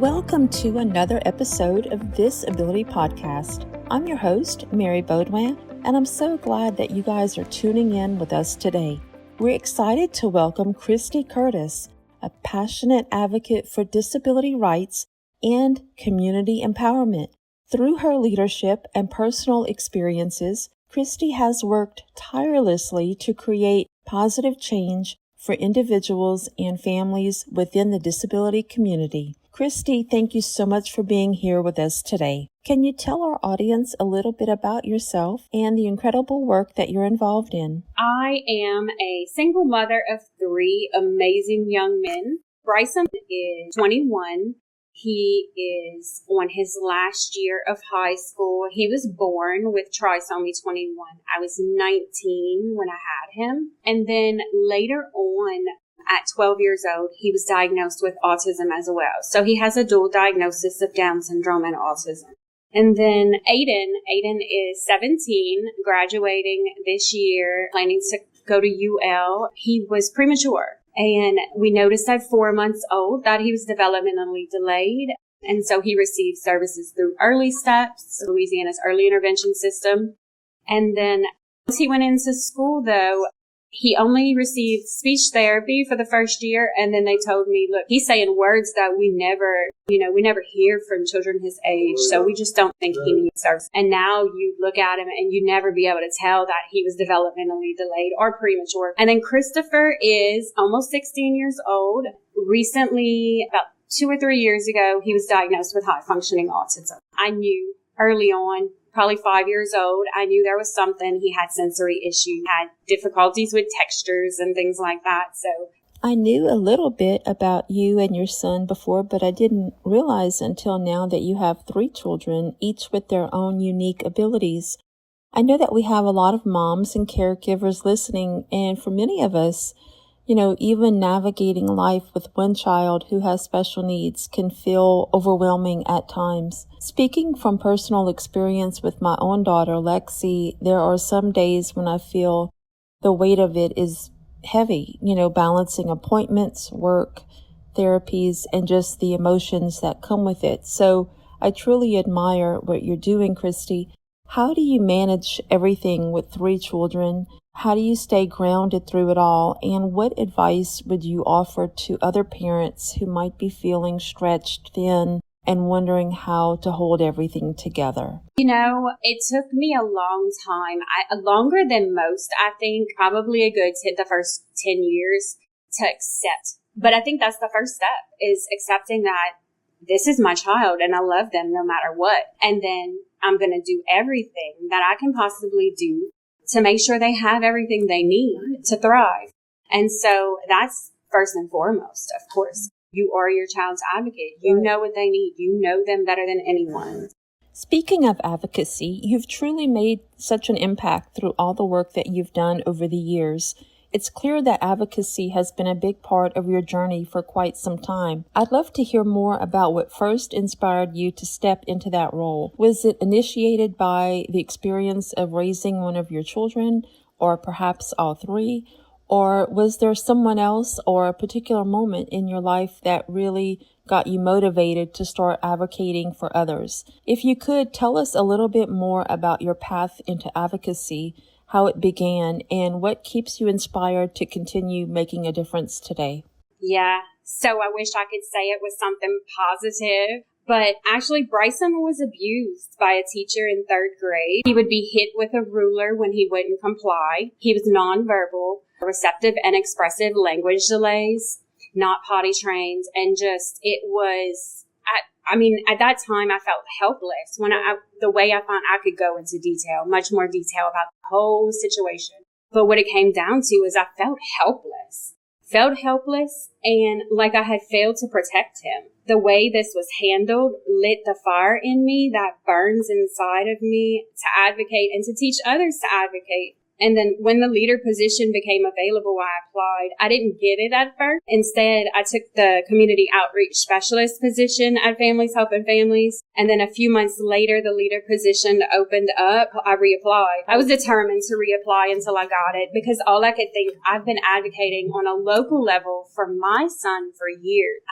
Welcome to another episode of This Ability Podcast. I'm your host, Mary Baudouin, and I'm so glad that you guys are tuning in with us today. We're excited to welcome Kristie Curtis, a passionate advocate for disability rights and community empowerment. Through her leadership and personal experiences, Kristie has worked tirelessly to create positive change for individuals and families within the disability community. Kristie, thank you so much for being here with us today. Can you tell our audience a little bit about yourself and the incredible work that you're involved in? I am a single mother of three amazing young men. Bryson is 21. He is on his last year of high school. He was born with trisomy 21. I was 19 when I had him. And then later on, at 12 years old, he was diagnosed with autism as well. So he has a dual diagnosis of Down syndrome and autism. And then Aiden is 17, graduating this year, planning to go to UL. He was premature. And we noticed at 4 months old that he was developmentally delayed. And so he received services through Early Steps, Louisiana's early intervention system. And then once he went into school, though, he only received speech therapy for the first year. And then they told me, look, he's saying words that we never hear from children his age. So we just don't think he needs service. And now you look at him and you never be able to tell that he was developmentally delayed or premature. And then Christopher is almost 16 years old. Recently, about 2 or 3 years ago, he was diagnosed with high functioning autism. I knew early on, probably 5 years old, I knew there was something. He had sensory issues, had difficulties with textures and things like that. So I knew a little bit about you and your son before, but I didn't realize until now that you have 3 children, each with their own unique abilities. I know that we have a lot of moms and caregivers listening, and for many of us, even navigating life with one child who has special needs can feel overwhelming at times. Speaking from personal experience with my own daughter, Lexi, there are some days when I feel the weight of it is heavy, balancing appointments, work, therapies, and just the emotions that come with it. So I truly admire what you're doing, Kristie. How do you manage everything with 3 children? How do you stay grounded through it all? And what advice would you offer to other parents who might be feeling stretched thin and wondering how to hold everything together? It took me a long time, longer than most, I think, probably the first 10 years to accept. But I think that's the first step, is accepting that this is my child and I love them no matter what. And then I'm going to do everything that I can possibly do to make sure they have everything they need to thrive. And so that's first and foremost, of course. You are your child's advocate. You know what they need. You know them better than anyone. Speaking of advocacy, you've truly made such an impact through all the work that you've done over the years. It's clear that advocacy has been a big part of your journey for quite some time. I'd love to hear more about what first inspired you to step into that role. Was it initiated by the experience of raising one of your children, or perhaps all 3? Or was there someone else or a particular moment in your life that really got you motivated to start advocating for others? If you could, tell us a little bit more about your path into advocacy, how it began, and what keeps you inspired to continue making a difference today. Yeah, so I wish I could say it was something positive, but actually Bryson was abused by a teacher in 3rd grade. He would be hit with a ruler when he wouldn't comply. He was nonverbal, receptive and expressive language delays, not potty trained, and at that time, I felt helpless the way I found I could go into much more detail about the whole situation. But what it came down to is I felt helpless, and like I had failed to protect him. The way this was handled lit the fire in me that burns inside of me to advocate and to teach others to advocate. And then when the leader position became available, I applied. I didn't get it at first. Instead, I took the community outreach specialist position at Families Helping Families. And then a few months later, the leader position opened up. I reapplied. I was determined to reapply until I got it, because all I could think, I've been advocating on a local level for my son for years.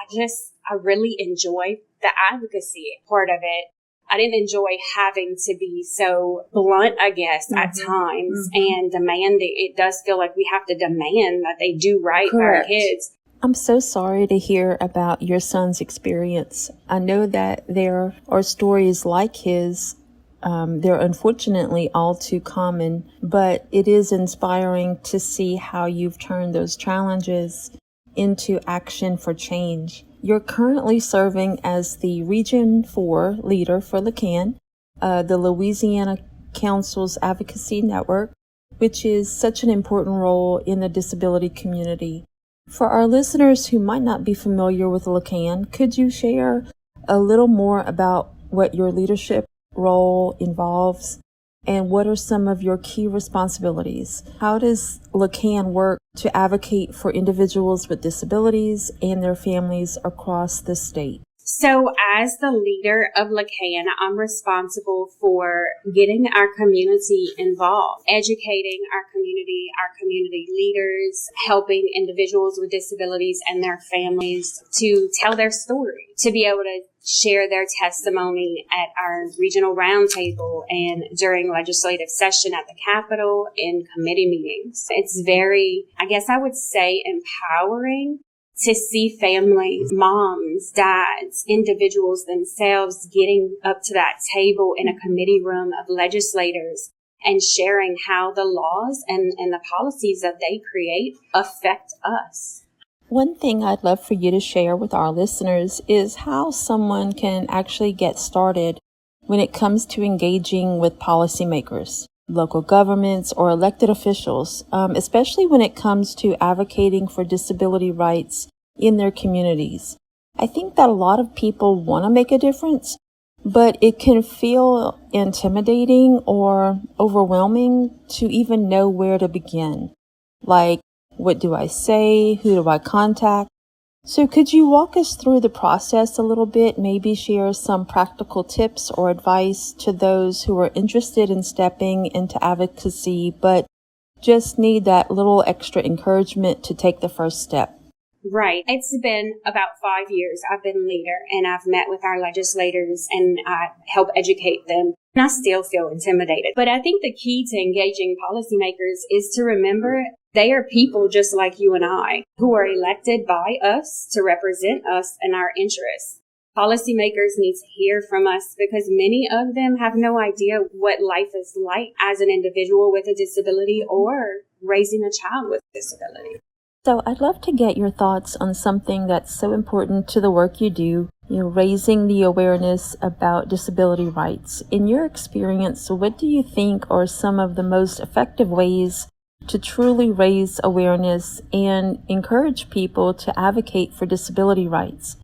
I really enjoy the advocacy part of it. I didn't enjoy having to be so blunt, I guess, at times and demanding. It does feel like we have to demand that they do right by our kids. I'm so sorry to hear about your son's experience. I know that there are stories like his. They're unfortunately all too common, but it is inspiring to see how you've turned those challenges into action for change. You're currently serving as the Region 4 leader for LaCAN, the Louisiana Council's Advocacy Network, which is such an important role in the disability community. For our listeners who might not be familiar with LaCAN, could you share a little more about what your leadership role involves and what are some of your key responsibilities? How does LaCAN work to advocate for individuals with disabilities and their families across the state? So as the leader of LaCAN, I'm responsible for getting our community involved, educating our community leaders, helping individuals with disabilities and their families to tell their story, to be able to share their testimony at our regional roundtable and during legislative session at the Capitol in committee meetings. It's very, I guess I would say, empowering to see families, moms, dads, individuals themselves getting up to that table in a committee room of legislators and sharing how the laws and the policies that they create affect us. One thing I'd love for you to share with our listeners is how someone can actually get started when it comes to engaging with policymakers, local governments, or elected officials, especially when it comes to advocating for disability rights in their communities. I think that a lot of people want to make a difference, but it can feel intimidating or overwhelming to even know where to begin. Like, what do I say? Who do I contact? So could you walk us through the process a little bit, maybe share some practical tips or advice to those who are interested in stepping into advocacy, but just need that little extra encouragement to take the first step? Right. It's been about 5 years I've been leader, and I've met with our legislators and I help educate them. And I still feel intimidated. But I think the key to engaging policymakers is to remember they are people just like you and I who are elected by us to represent us and our interests. Policymakers need to hear from us because many of them have no idea what life is like as an individual with a disability or raising a child with a disability. So I'd love to get your thoughts on something that's so important to the work you do, raising the awareness about disability rights. In your experience, what do you think are some of the most effective ways to truly raise awareness and encourage people to advocate for disability rights?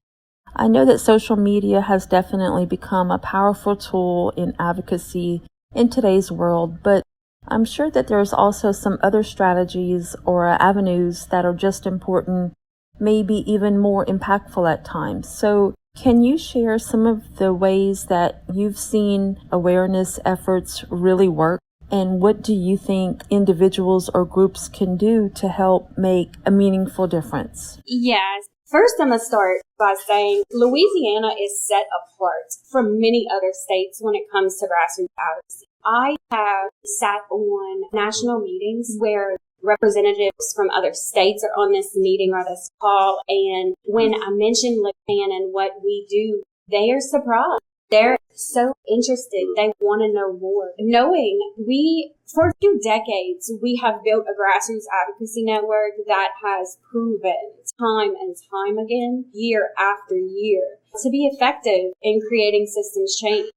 I know that social media has definitely become a powerful tool in advocacy in today's world, but I'm sure that there's also some other strategies or avenues that are just important, maybe even more impactful at times. So can you share some of the ways that you've seen awareness efforts really work? And what do you think individuals or groups can do to help make a meaningful difference? Yes. First, I'm going to start by saying Louisiana is set apart from many other states when it comes to grassroots advocacy. I have sat on national meetings where representatives from other states are on this meeting or this call, and when I mention LaCAN and what we do, they are surprised. They're so interested. They want to know more. Knowing for a few decades, we have built a grassroots advocacy network that has proven time and time again, year after year, to be effective in creating systems change.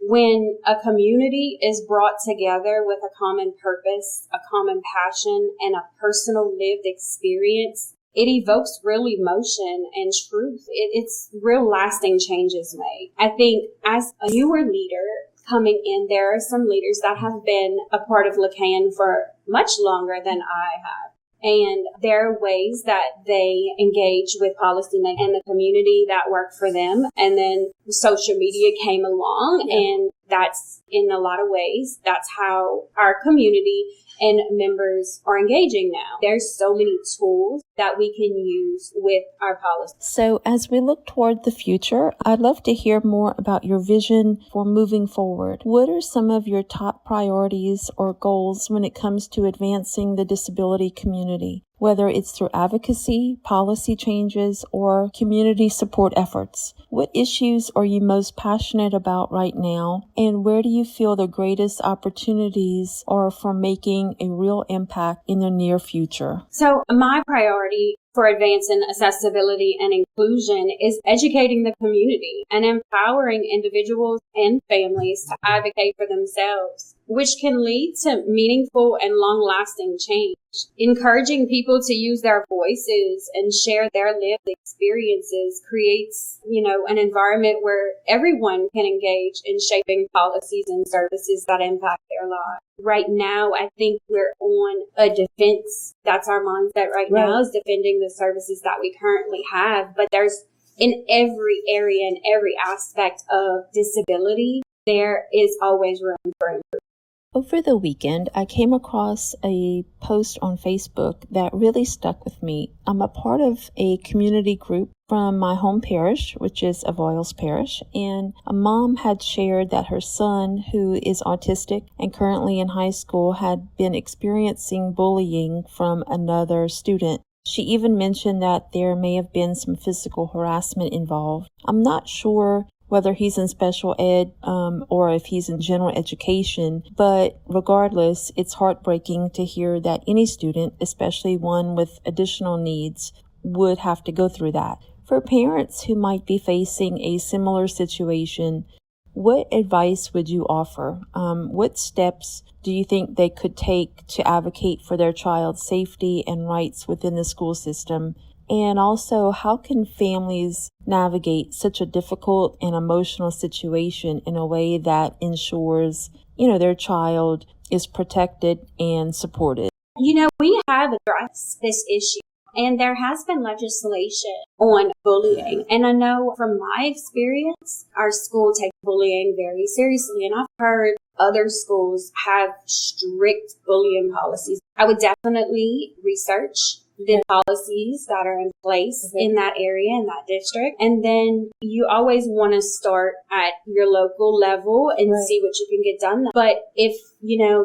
When a community is brought together with a common purpose, a common passion, and a personal lived experience, it evokes real emotion and truth. It's real lasting changes made. I think as a newer leader coming in, there are some leaders that have been a part of LaCAN for much longer than I have. And there are ways that they engage with policymakers and the community that work for them. And then social media came along and that's in a lot of ways, that's how our community and members are engaging now. There's so many tools that we can use with our policy. So as we look toward the future, I'd love to hear more about your vision for moving forward. What are some of your top priorities or goals when it comes to advancing the disability community, whether it's through advocacy, policy changes, or community support efforts? What issues are you most passionate about right now, and where do you feel the greatest opportunities are for making a real impact in the near future? So my priority for advancing accessibility and inclusion is educating the community and empowering individuals and families to advocate for themselves, which can lead to meaningful and long-lasting change. Encouraging people to use their voices and share their lived experiences creates, an environment where everyone can engage in shaping policies and services that impact their lives. Right now, I think we're on a defense. That's our mindset right now, is defending the services that we currently have. But there's, in every area and every aspect of disability, there is always room for improvement. Over the weekend, I came across a post on Facebook that really stuck with me. I'm a part of a community group from my home parish, which is Avoyles Parish, and a mom had shared that her son, who is autistic and currently in high school, had been experiencing bullying from another student. She even mentioned that there may have been some physical harassment involved. I'm not sure whether he's in special ed or if he's in general education. But regardless, it's heartbreaking to hear that any student, especially one with additional needs, would have to go through that. For parents who might be facing a similar situation, what advice would you offer? What steps do you think they could take to advocate for their child's safety and rights within the school system? And also, how can families navigate such a difficult and emotional situation in a way that ensures, their child is protected and supported? We have addressed this issue, and there has been legislation on bullying. And I know from my experience, our school takes bullying very seriously. And I've heard other schools have strict bullying policies. I would definitely research the policies that are in place in that area, in that district. And then you always want to start at your local level and see what you can get done. But if,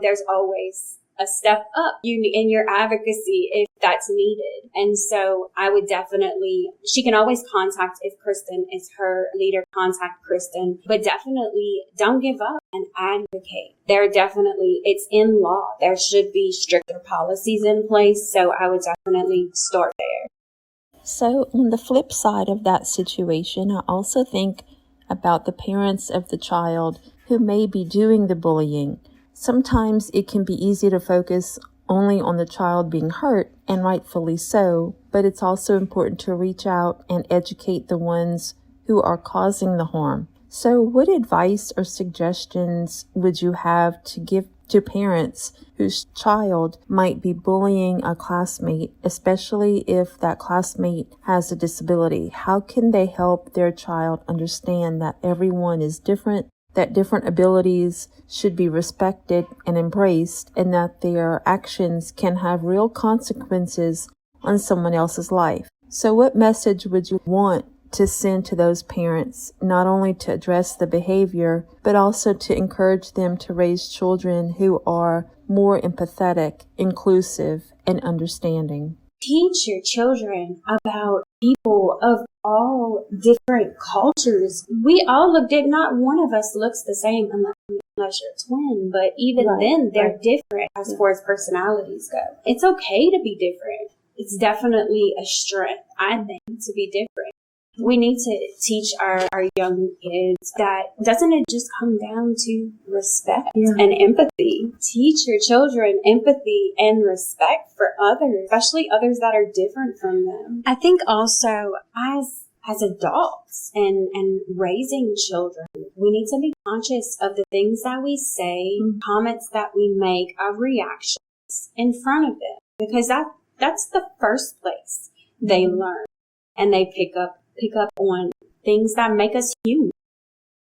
there's always a step up in your advocacy if that's needed. And so I would definitely, she can always contact, if Kristen is her leader, contact Kristen, but definitely don't give up and advocate. It's in law. There should be stricter policies in place. So I would definitely start there. So on the flip side of that situation, I also think about the parents of the child who may be doing the bullying. Sometimes it can be easy to focus only on the child being hurt, and rightfully so, but it's also important to reach out and educate the ones who are causing the harm. So what advice or suggestions would you have to give to parents whose child might be bullying a classmate, especially if that classmate has a disability? How can they help their child understand that everyone is different, that different abilities should be respected and embraced, and that their actions can have real consequences on someone else's life? So what message would you want to send to those parents, not only to address the behavior, but also to encourage them to raise children who are more empathetic, inclusive, and understanding? Teach your children about people of all different cultures. We all not one of us looks the same unless you're twin, but even then they're different as far as personalities go. It's okay to be different. It's definitely a strength, I think, to be different. We need to teach our young kids that doesn't it just come down to respect and empathy. Teach your children empathy and respect for others, especially others that are different from them. I think also as adults and raising children, we need to be conscious of the things that we say, comments that we make, our reactions in front of them, because that's the first place they learn and they pick up on things that make us human.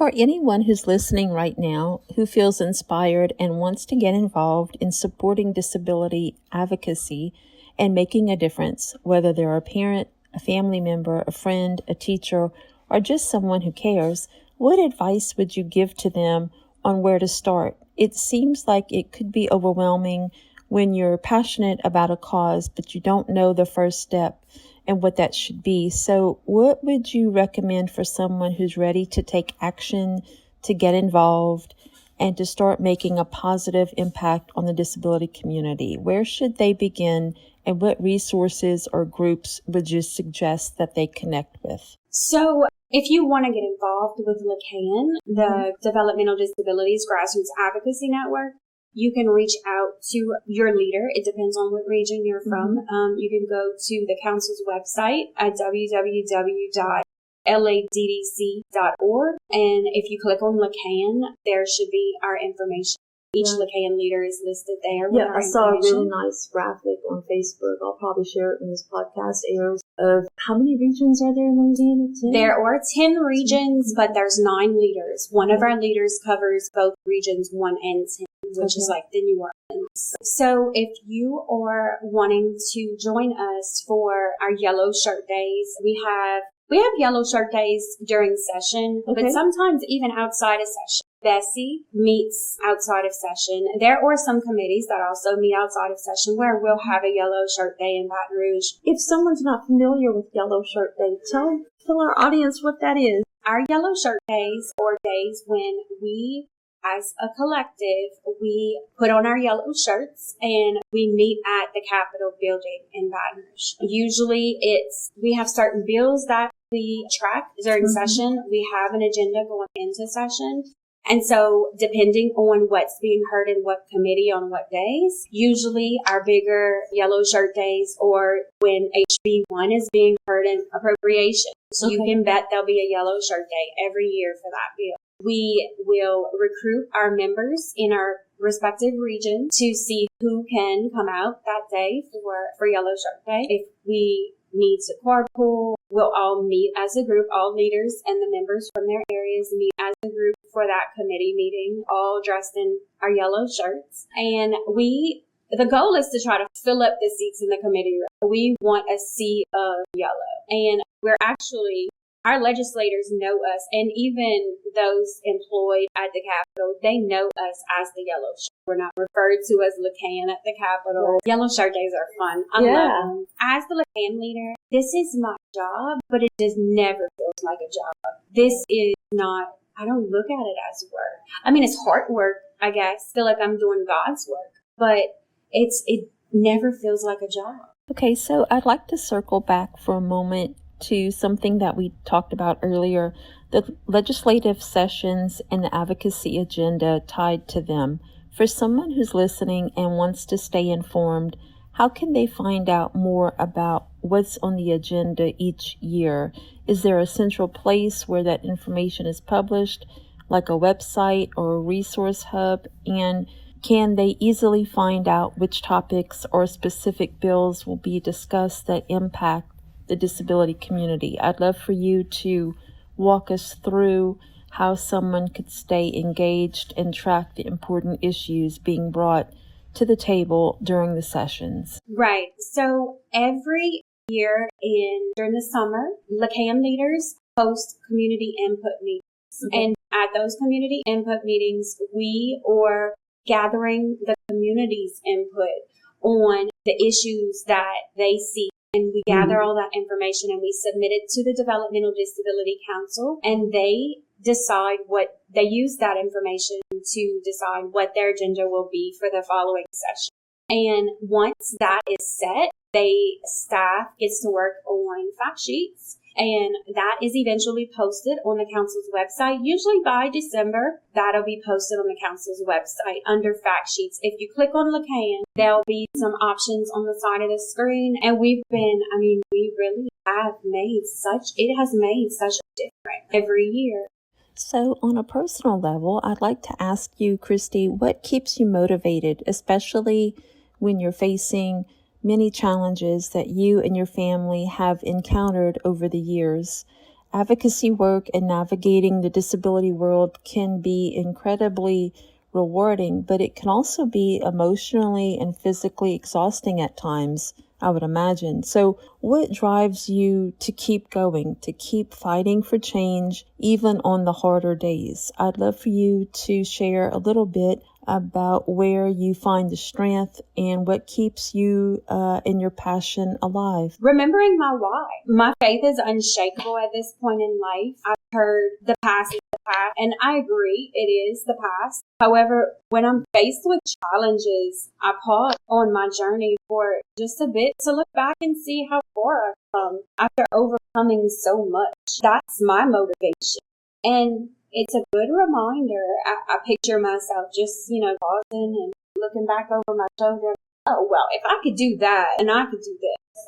For anyone who's listening right now who feels inspired and wants to get involved in supporting disability advocacy and making a difference, whether they're a parent, a family member, a friend, a teacher, or just someone who cares, what advice would you give to them on where to start? It seems like it could be overwhelming when you're passionate about a cause, but you don't know the first step and what that should be. So what would you recommend for someone who's ready to take action, to get involved, and to start making a positive impact on the disability community? Where should they begin, and what resources or groups would you suggest that they connect with? So if you want to get involved with LaCAN, the Developmental Disabilities Grassroots Advocacy Network, you can reach out to your leader. It depends on what region you're from. You can go to the council's website at www.laddc.org. And if you click on LaCAN, there should be our information. Each LaCAN leader is listed there. Yeah, I saw a really nice graphic on Facebook. I'll probably share it when this podcast airs. Of how many regions are there in Louisiana? 10? There are 10 regions, but there's 9 leaders. One of our leaders covers both regions 1 and 10, which is like the New Orleans. So if you are wanting to join us for our Yellow Shirt Days, we have Yellow Shirt Days during session, but sometimes even outside of session. Bessie meets outside of session. There are some committees that also meet outside of session where we'll have a Yellow Shirt Day in Baton Rouge. If someone's not familiar with Yellow Shirt Day, tell our audience what that is. Our Yellow Shirt Days are days when we, as a collective, we put on our yellow shirts and we meet at the Capitol building in Baton Rouge. Usually we have certain bills that we track during session. We have an agenda going into session. And so depending on what's being heard in what committee on what days, usually our bigger Yellow Shirt Days or when HB1 is being heard in appropriation. So you can bet there'll be a Yellow Shirt Day every year for that bill. We will recruit our members in our respective region to see who can come out that day for Yellow Shirt Day. If we need to carpool, we'll all meet as a group, all leaders and the members from their areas meet as a group for that committee meeting, all dressed in our yellow shirts. And the goal is to try to fill up the seats in the committee room. We want a sea of yellow. And our legislators know us, and even those employed at the Capitol, they know us as the Yellow Shirt. We're not referred to as LaCAN at the Capitol. Yellow Shirt Days are fun. I love them. As the LaCAN leader, this is my job, but it just never feels like a job. This is not, I don't look at it as work. I mean, it's hard work, I guess. I feel like I'm doing God's work, but it never feels like a job. Okay, so I'd like to circle back for a moment to something that we talked about earlier, the legislative sessions and the advocacy agenda tied to them. For someone who's listening and wants to stay informed, how can they find out more about what's on the agenda each year? Is there a central place where that information is published, like a website or a resource hub? And can they easily find out which topics or specific bills will be discussed that impact the disability community? I'd love for you to walk us through how someone could stay engaged and track the important issues being brought to the table during the sessions. Right. So every year during the summer, LaCAN leaders host community input meetings. And at those community input meetings, we are gathering the community's input on the issues that they see. And we gather all that information and we submit it to the Developmental Disability Council, and they use that information to decide what their agenda will be for the following session. And once that is set, staff gets to work on fact sheets, and that is eventually posted on the council's website. Usually by December, that'll be posted on the council's website under fact sheets. If you click on LaCAN, there'll be some options on the side of the screen. And we really have it has made such a difference every year. So on a personal level, I'd like to ask you, Kristie, what keeps you motivated, especially when you're facing many challenges that you and your family have encountered over the years? Advocacy work and navigating the disability world can be incredibly rewarding, but it can also be emotionally and physically exhausting at times, I would imagine. So what drives you to keep going, to keep fighting for change, even on the harder days? I'd love for you to share a little bit about where you find the strength and what keeps you and your passion alive. Remembering my why. My faith is unshakable at this point in life. I've heard the past is the past, and I agree, it is the past. However, when I'm faced with challenges, I pause on my journey for just a bit to look back and see how far I've come after overcoming so much. That's my motivation. And it's a good reminder. I picture myself just, pausing and looking back over my shoulder. Oh, well, if I could do that, and I could do this.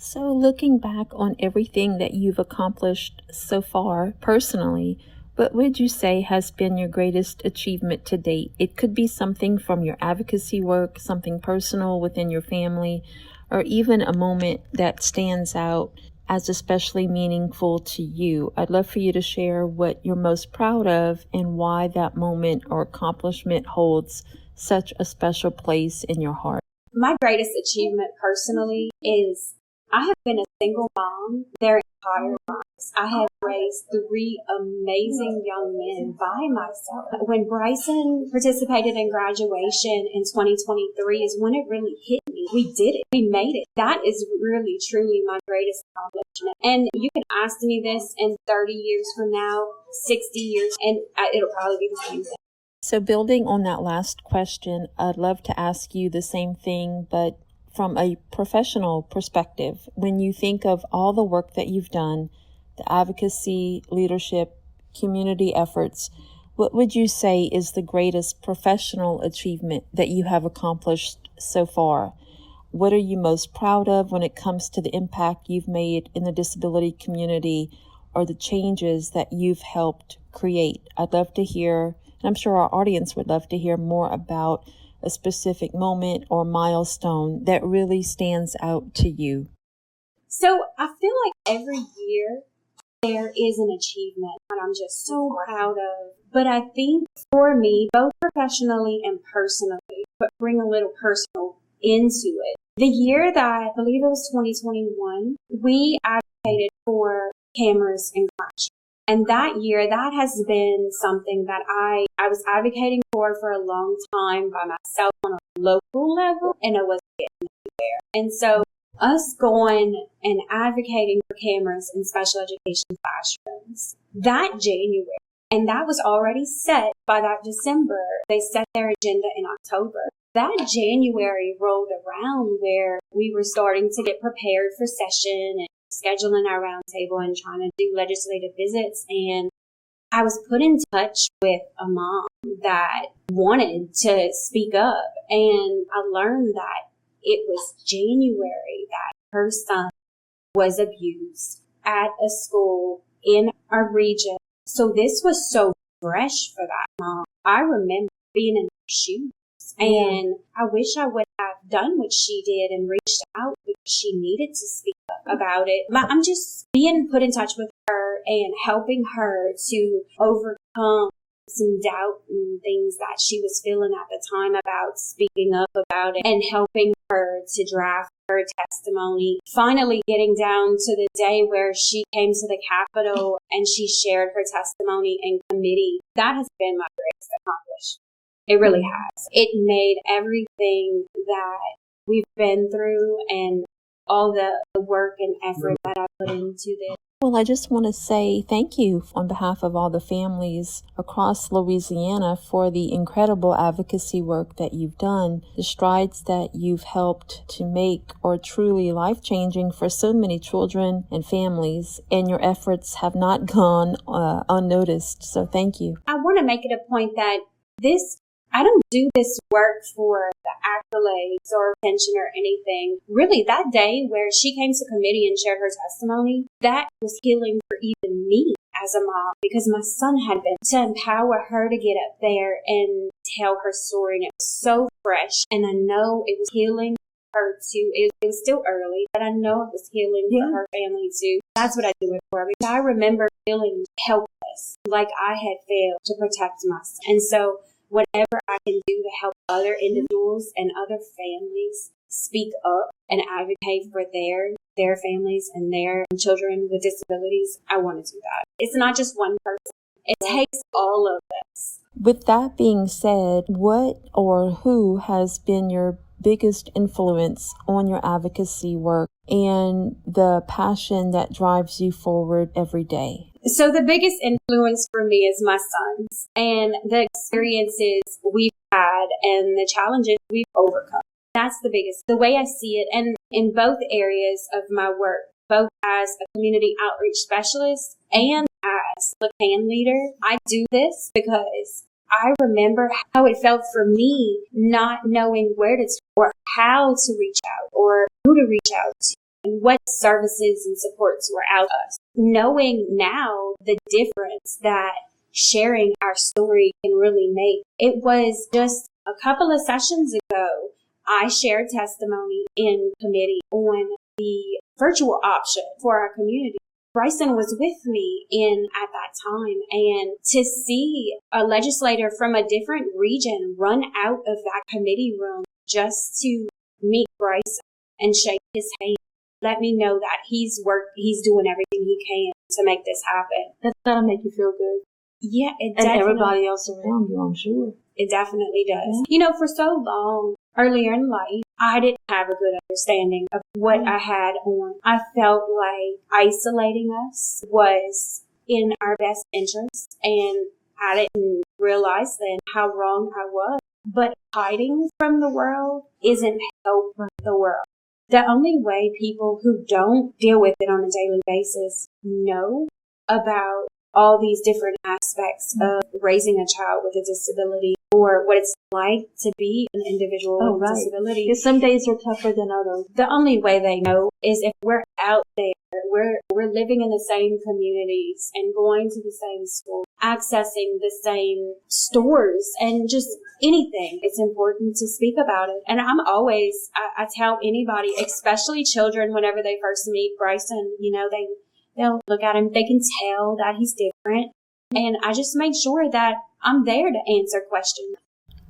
So looking back on everything that you've accomplished so far personally, what would you say has been your greatest achievement to date? It could be something from your advocacy work, something personal within your family, or even a moment that stands out as especially meaningful to you. I'd love for you to share what you're most proud of and why that moment or accomplishment holds such a special place in your heart. My greatest achievement personally is I have been a single mom their entire lives. I have raised 3 amazing young men by myself. When Bryson participated in graduation in 2023 is when it really hit me. We did it. We made it. That is really, truly my greatest accomplishment. And you can ask me this in 30 years from now, 60 years, and it'll probably be the same thing. So building on that last question, I'd love to ask you the same thing, but from a professional perspective. When you think of all the work that you've done, the advocacy, leadership, community efforts, what would you say is the greatest professional achievement that you have accomplished so far? What are you most proud of when it comes to the impact you've made in the disability community or the changes that you've helped create? I'd love to hear, and I'm sure our audience would love to hear more about a specific moment or milestone that really stands out to you. So I feel like every year there is an achievement that I'm just so proud of. But I think for me, both professionally and personally, but bring a little personal into it. The year that I believe it was 2021, we advocated for cameras in classrooms. And that year, that has been something that I was advocating for a long time by myself on a local level, and it wasn't getting anywhere. And so us going and advocating for cameras in special education classrooms that January, and that was already set by that December. They set their agenda in October. That January rolled around where we were starting to get prepared for session and scheduling our roundtable and trying to do legislative visits. And I was put in touch with a mom that wanted to speak up. And I learned that it was January that her son was abused at a school in our region. So this was so fresh for that mom. I remember being in her shoes. And I wish I would have done what she did and reached out because she needed to speak up about it. I'm just being put in touch with her and helping her to overcome some doubt and things that she was feeling at the time about speaking up about it, and helping her to draft her testimony. Finally getting down to the day where she came to the Capitol and she shared her testimony in committee. That has been my greatest accomplishment. It really has. It made everything that we've been through and all the work and effort that I put into this. Well, I just want to say thank you on behalf of all the families across Louisiana for the incredible advocacy work that you've done. The strides that you've helped to make are truly life-changing for so many children and families, and your efforts have not gone unnoticed. So thank you. I want to make it a point that I don't do this work for the accolades or attention or anything. Really, that day where she came to committee and shared her testimony, that was healing for even me as a mom, because my son had been, to empower her to get up there and tell her story. And it was so fresh. And I know it was healing her too. It was still early, but I know it was healing for her family too. That's what I do it for, because I remember feeling helpless, like I had failed to protect myself. And so whatever I can do to help other individuals and other families speak up and advocate for their families and their children with disabilities, I want to do that. It's not just one person. It takes all of us. With that being said, what or who has been your biggest influence on your advocacy work and the passion that drives you forward every day? So the biggest influence for me is my sons and the experiences we've had and the challenges we've overcome. That's the biggest, the way I see it. And in both areas of my work, both as a community outreach specialist and as LaCAN leader, I do this because I remember how it felt for me not knowing where to turn or how to reach out or who to reach out to and what services and supports were out to us. Knowing now the difference that sharing our story can really make. It was just a couple of sessions ago, I shared testimony in committee on the virtual option for our community. Bryson was with me at that time, and to see a legislator from a different region run out of that committee room just to meet Bryson and shake his hand, let me know that he's doing everything he can to make this happen. That's gotta make you feel good. Yeah, it and definitely. Everybody else around you, I'm sure. It definitely does. Yeah. For so long, earlier in life, I didn't have a good understanding of what I had on. I felt like isolating us was in our best interest, and I didn't realize then how wrong I was. But hiding from the world isn't helping the world. The only way people who don't deal with it on a daily basis know about all these different aspects of raising a child with a disability or what it's like to be an individual with a disability. Because some days are tougher than others. The only way they know is if we're out there, we're living in the same communities and going to the same school, accessing the same stores and just anything. It's important to speak about it. And I'm always, I tell anybody, especially children, whenever they first meet Bryson, they'll look at him, they can tell that he's different. And I just make sure that I'm there to answer questions.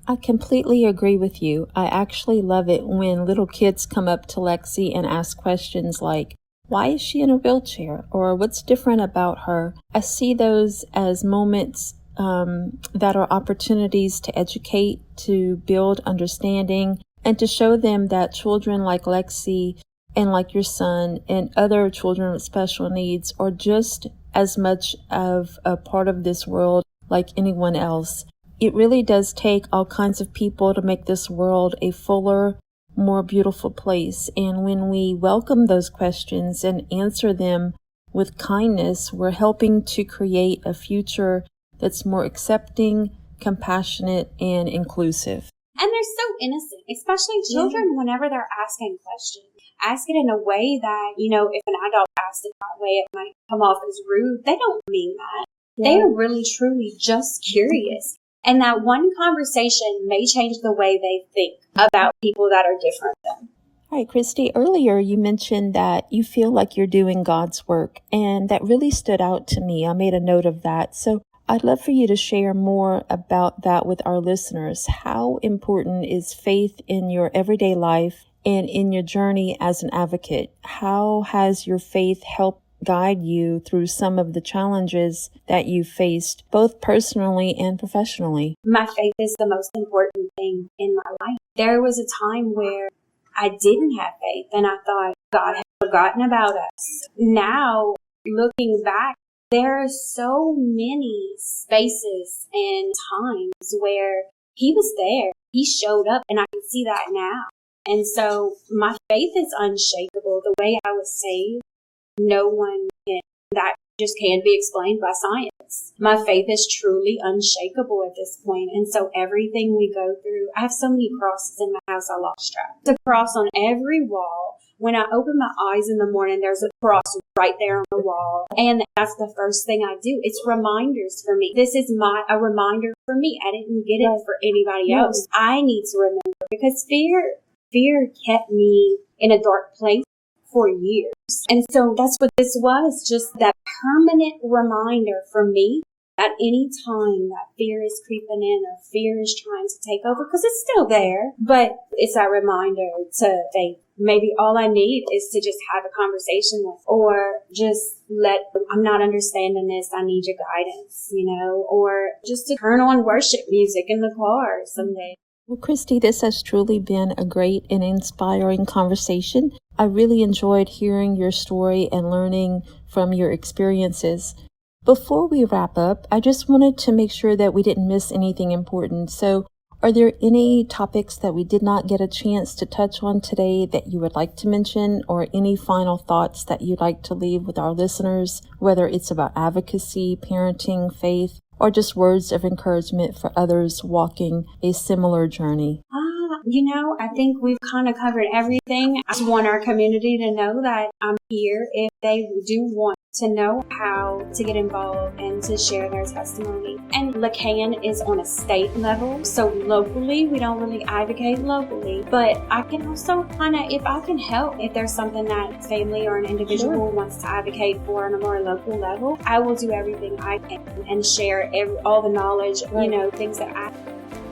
I completely agree with you. I actually love it when little kids come up to Lexi and ask questions like, why is she in a wheelchair? Or what's different about her? I see those as moments that are opportunities to educate, to build understanding, and to show them that children like Lexi and like your son and other children with special needs are just as much of a part of this world like anyone else. It really does take all kinds of people to make this world a fuller, more beautiful place. And when we welcome those questions and answer them with kindness, we're helping to create a future that's more accepting, compassionate, and inclusive. And they're so innocent, especially children, whenever they're asking questions. Ask it in a way that, if an adult asks it that way, it might come off as rude. They don't mean that. Yeah. They are really, truly just curious. And that one conversation may change the way they think about people that are different than them. All right, Kristie, earlier you mentioned that you feel like you're doing God's work, and that really stood out to me. I made a note of that. So I'd love for you to share more about that with our listeners. How important is faith in your everyday life and in your journey as an advocate? How has your faith helped guide you through some of the challenges that you faced, both personally and professionally? My faith is the most important thing in my life. There was a time where I didn't have faith and I thought God had forgotten about us. Now, looking back, there are so many spaces and times where He was there. He showed up, and I can see that now. And so my faith is unshakable. The way I was saved, no one can, that just can't be explained by science. My faith is truly unshakable at this point. And so everything we go through, I have so many crosses in my house, I lost track. The cross on every wall. When I open my eyes in the morning, there's a cross right there on the wall. And that's the first thing I do. It's reminders for me. This is a reminder for me. I didn't get it for anybody else. I need to remember, because fear fear kept me in a dark place for years. And so that's what this was, just that permanent reminder for me at any time that fear is creeping in or fear is trying to take over, because it's still there, but it's that reminder to say, maybe all I need is to just have a conversation with, or just I'm not understanding this, I need your guidance, or just to turn on worship music in the car someday. Well, Kristie, this has truly been a great and inspiring conversation. I really enjoyed hearing your story and learning from your experiences. Before we wrap up, I just wanted to make sure that we didn't miss anything important. So, are there any topics that we did not get a chance to touch on today that you would like to mention, or any final thoughts that you'd like to leave with our listeners, whether it's about advocacy, parenting, faith, or just words of encouragement for others walking a similar journey? I think we've kind of covered everything. I just want our community to know that I'm here if they do want to know how to get involved and to share their testimony. And LaCAN is on a state level, so locally, we don't really advocate locally, but I can also if I can help, if there's something that family or an individual wants to advocate for on a more local level, I will do everything I can and share all the knowledge, things that I.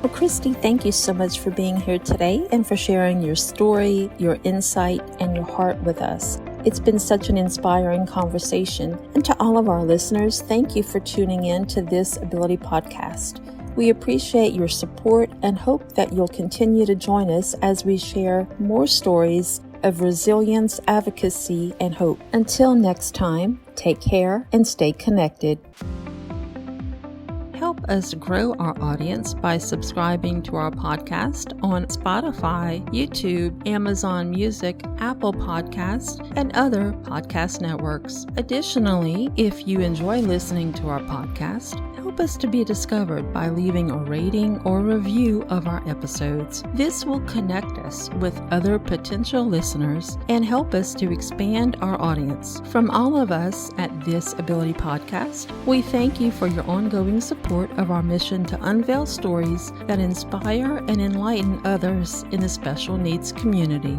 Well, Kristie, thank you so much for being here today and for sharing your story, your insight, and your heart with us. It's been such an inspiring conversation. And to all of our listeners, thank you for tuning in to this Ability Podcast. We appreciate your support and hope that you'll continue to join us as we share more stories of resilience, advocacy, and hope. Until next time, take care and stay connected. Help us grow our audience by subscribing to our podcast on Spotify, YouTube, Amazon Music, Apple Podcasts, and other podcast networks. Additionally, if you enjoy listening to our podcast, help us to be discovered by leaving a rating or review of our episodes. This will connect us with other potential listeners and help us to expand our audience. From all of us at This Ability Podcast, we thank you for your ongoing support of our mission to unveil stories that inspire and enlighten others in the special needs community.